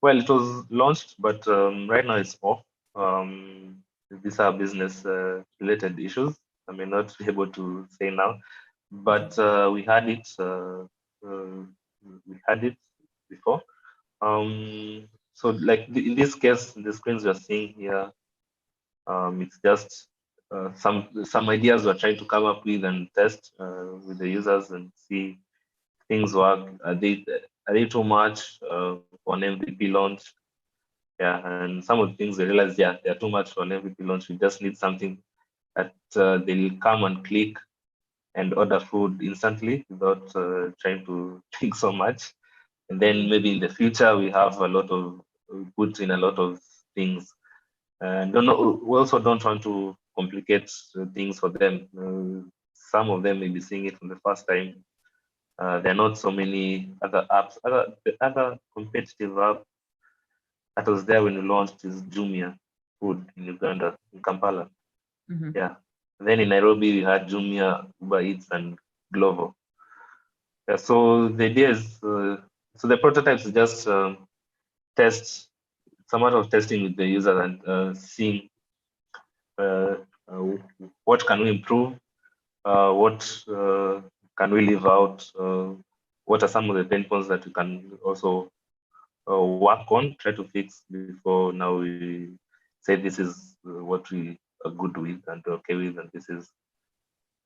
well, it was launched, but right now it's off. These are business related issues. I may not be able to say now, but we had it. We had it before. So like in this case, the screens you're seeing here, it's just some ideas we're trying to come up with and test with the users and see things work. Are they too much for an MVP launch? Yeah, and some of the things we realized, yeah, they're too much for an MVP launch. We just need something that they'll come and click and order food instantly without trying to think so much. And then maybe in the future we have a lot of put in a lot of things. And we also don't want to complicate things for them. Some of them may be seeing it for the first time. There are not so many other apps. The other competitive app that was there when we launched is Jumia Food in Uganda, in Kampala. Mm-hmm. Yeah. Then in Nairobi, we had Jumia, Uber Eats, and Glovo. Yeah, so the idea is, so the prototypes is just test, some amount of testing with the user and seeing uh, uh, what can we improve, what can we leave out, what are some of the pain points that we can also work on, try to fix before now we say this is what we are good with and okay with, and this is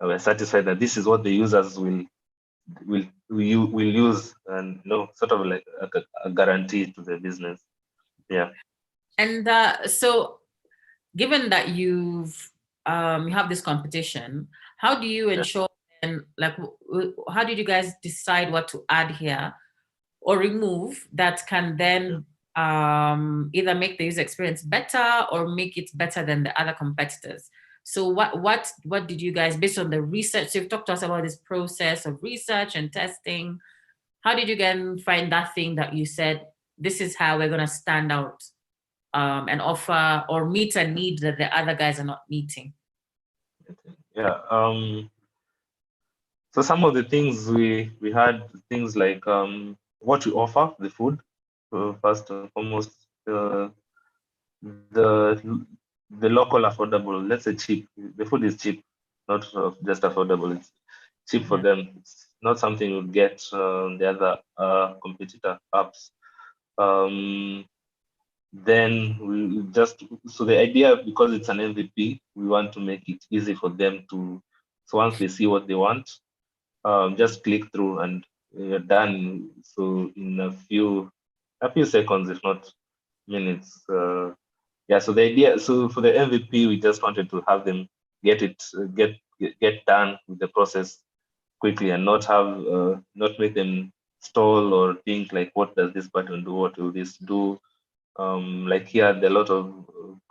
we're satisfied that this is what the users will use, and sort of like a guarantee to the business. Yeah. And so, given that you have this competition, how do you ensure? And like, how did you guys decide what to add here or remove that can then either make the user experience better or make it better than the other competitors? So what did you guys, based on the research, so you've talked to us about this process of research and testing, how did you again find that thing that you said, this is how we're going to stand out and offer or meet a need that the other guys are not meeting? Yeah. So some of the things we had things like what we offer, the food, first and foremost, the the local affordable, let's say cheap. The food is cheap, not just affordable. It's cheap for them. It's not something you get on the other competitor apps. Um, then we just, so the idea, because it's an MVP, we want to make it easy for them to, so once they see what they want, just click through and you're done. So in a few seconds, if not minutes. Yeah. So the idea, so for the MVP, we just wanted to have them get done with the process quickly and not make them stall or think like, what does this button do? What will this do? Like here, there are a lot of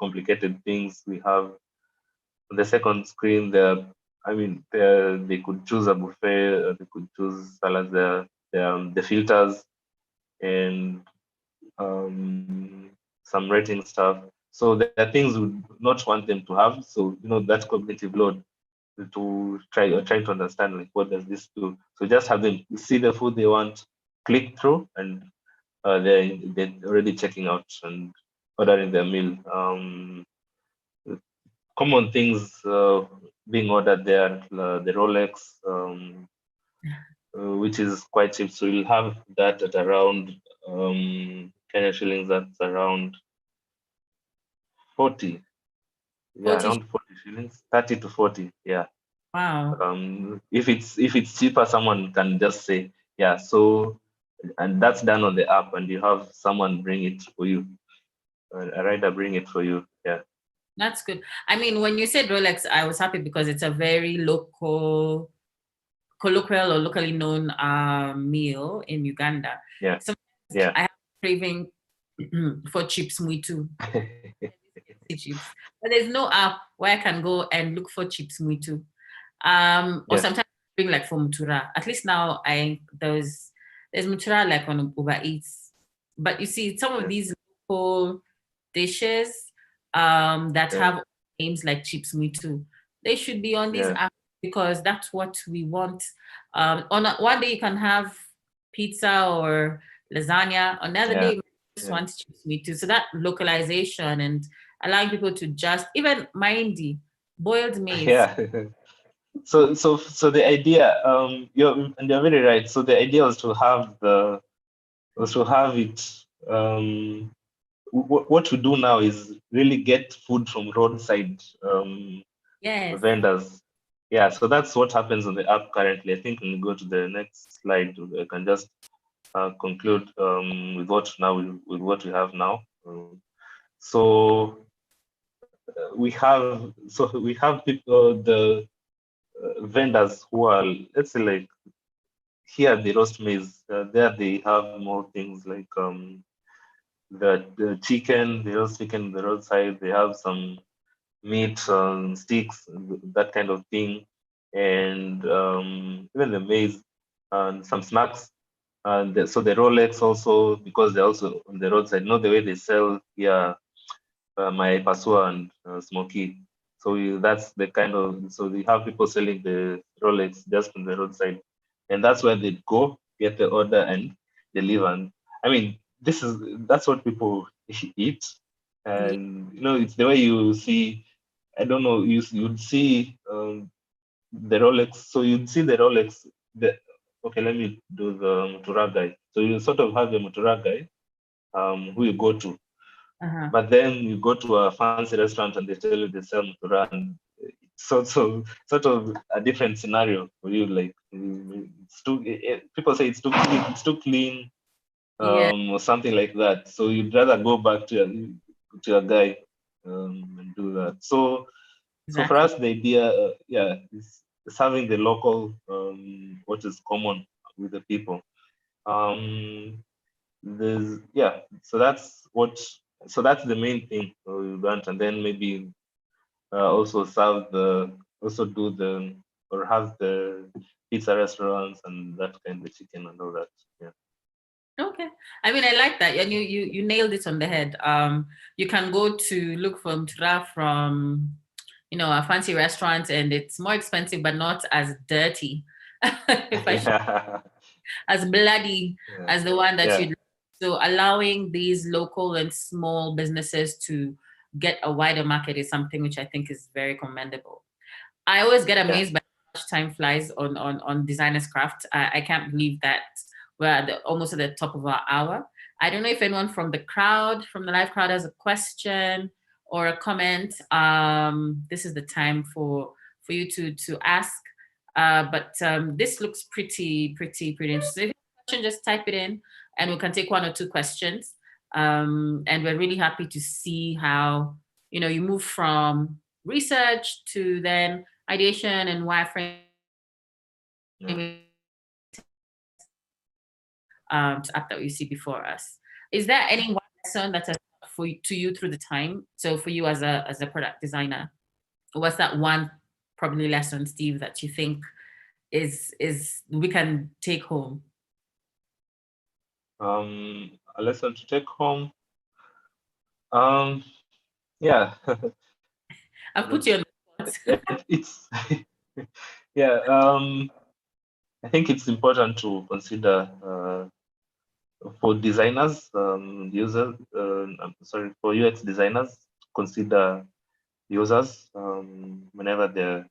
complicated things we have on the second screen. They could choose a buffet, they could choose salads, the filters, and some rating stuff. So there are things we would not want them to have. So that cognitive load to try to understand like, what does this do. So just have them see the food they want, click through, and they're already checking out and ordering their meal. Common things being ordered there, the Rolex, which is quite cheap. So you'll have that at around Kenya shillings. That's around 40. Yeah, 40. around 40 shillings, 30 to 40. Yeah. Wow. If it's cheaper, someone can just say, yeah. So, and that's done on the app, and you have someone bring it for you, a rider bring it for you. Yeah. That's good. I mean, when you said Rolex, I was happy because it's a very colloquial or locally known meal in Uganda. Yeah. So Yeah. I have a craving for chips muitu. Chips. But there's no app where I can go and look for chips muitu. Or sometimes bring like for mutura. At least now there's mutura like on Uber Eats. But you see, some of these local dishes that have names like chips muitu, they should be on these apps because that's what we want. One day you can have pizza or lasagna. Another day you just want chips muitu. So that localization and allowing people to just even mindy boiled maize. So the idea, you're very right. So the idea was to have it. What we do now is really get food from roadside Yes. vendors. Yeah, so that's what happens on the app currently. I think when we go to the next slide, I can just conclude with what we have now. So we have people, the vendors who are, let's say, like here at the roast maize. There they have more things like the chicken, the roast chicken on the roadside. They have some meat sticks, that kind of thing, and even the maize and some snacks. And so the Rolex also, because they're also on the roadside, not the way they sell here, my Pasua and Smoky. So that's the kind of, so we have people selling the Rolex just on the roadside, and that's where they go get the order and deliver. And I mean, that's what people eat, and it's the way you see. I don't know. You'd see the Rolex. So you'd see the Rolex. Okay, let me do the Mutura guy. So you sort of have the Mutura guy, who you go to. But then you go to a fancy restaurant and they tell you they sell Mutura, and it's sort of a different scenario for you. Like people say it's too clean, or something like that. So you'd rather go back to your guy and do that. So for us, the idea, is having the local, what is common with the people. So that's the main thing we want, and then maybe also do the, or have the pizza restaurants and that kind of chicken and all that. Yeah. Okay. I mean, I like that. And you nailed it on the head. You can go to look for Mtura from, a fancy restaurant, and it's more expensive, but not as dirty, as bloody as the one that you. So allowing these local and small businesses to get a wider market is something which I think is very commendable. I always get amazed by how much time flies on Designers Craft. I can't believe that we're almost at the top of our hour. I don't know if anyone from the live crowd has a question or a comment. This is the time for you to ask. But this looks pretty interesting. If you have a question, just type it in and we can take one or two questions. And we're really happy to see how, you move from research to then ideation and wireframe app that we see before us. Is there any one lesson that has to you through the time? So for you as a product designer, what's that one probably lesson, Steve, that you think is we can take home? A lesson to take home. Yeah. I've put you on the spot. It's I think it's important to consider for designers, users. For UX designers, consider users whenever they're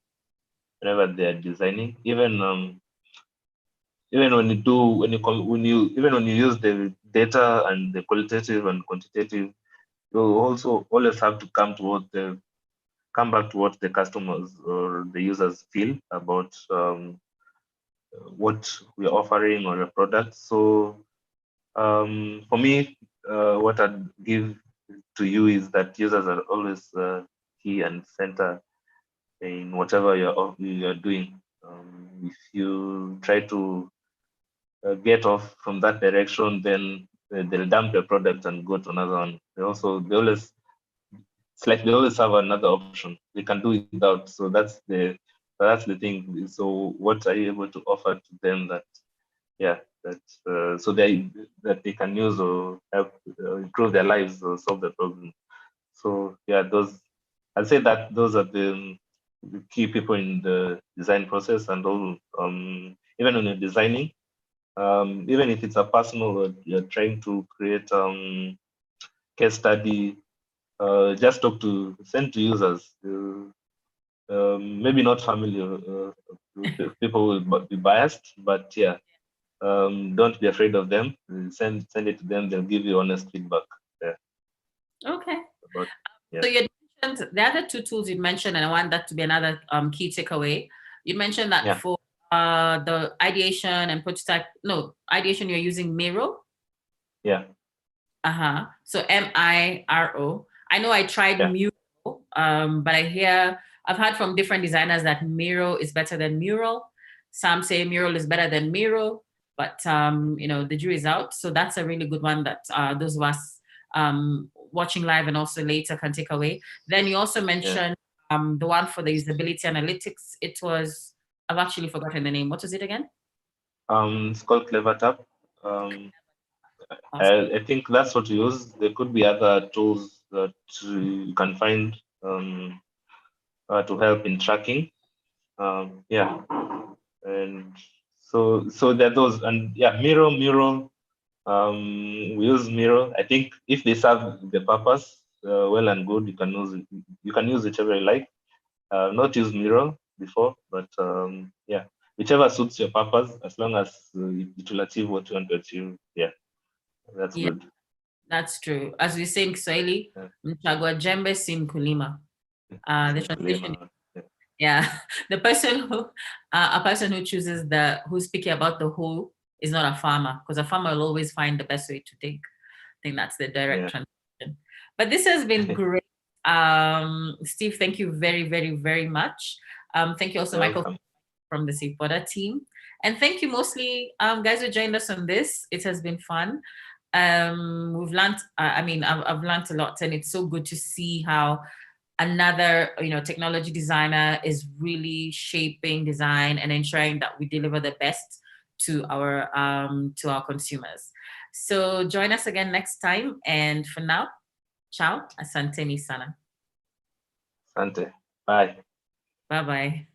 designing. Even when you use the data and the qualitative and quantitative, you also always have to come back to what the customers or the users feel about what we're offering or a product. So for me, what I'd give to you is that users are always key and center in whatever you're doing. If you try to get off from that direction, then they'll dump your product and go to another one. It's like they always have another option. They can do it without. So that's the thing. So what are you able to offer to them that that they can use or help improve their lives or solve the problem? So I'd say that those are the key people in the design process, and all. Even when you're designing, even if it's a personal, or you're trying to create case study, just send to users. maybe not family. People will be biased, but yeah, don't be afraid of them. Send it to them. They'll give you honest feedback. Yeah. Okay. Yeah. So you mentioned the other two tools you mentioned, and I want that to be another key takeaway. You mentioned that for the ideation and prototype, ideation, you're using Miro. Yeah. So Miro. I know I tried Miro, but I've heard from different designers that Miro is better than Mural. Some say Mural is better than Miro, but the jury is out. So that's a really good one that those of us watching live and also later can take away. Then you also mentioned the one for the usability analytics. It was, I've actually forgotten the name. What was it again? It's called CleverTap. I think that's what you use. There could be other tools that you can find to help in tracking. And so there are those, and Mural. We use Miro. I think if they serve the purpose, well and good. You can use whichever you like. Not use Miro before, but whichever suits your purpose, as long as it will achieve what you want to achieve. Yeah, that's good. That's true. As we say in Kiswahili, mchagua jembe si mkulima. The translation. The person who, a person who chooses who's picky about the whole is not a farmer, because a farmer will always find the best way to take. I think that's the direct translation. But this has been great. Steve, thank you very, very, very much. Thank you also, Michael, from the SafeBoda team. And thank you mostly, guys who joined us on this. It has been fun. We've learned, I've learned a lot, and it's so good to see how another technology designer is really shaping design and ensuring that we deliver the best to our consumers. So join us again next time, and for now, ciao, asante ni sana. Asante. Bye. Bye-bye.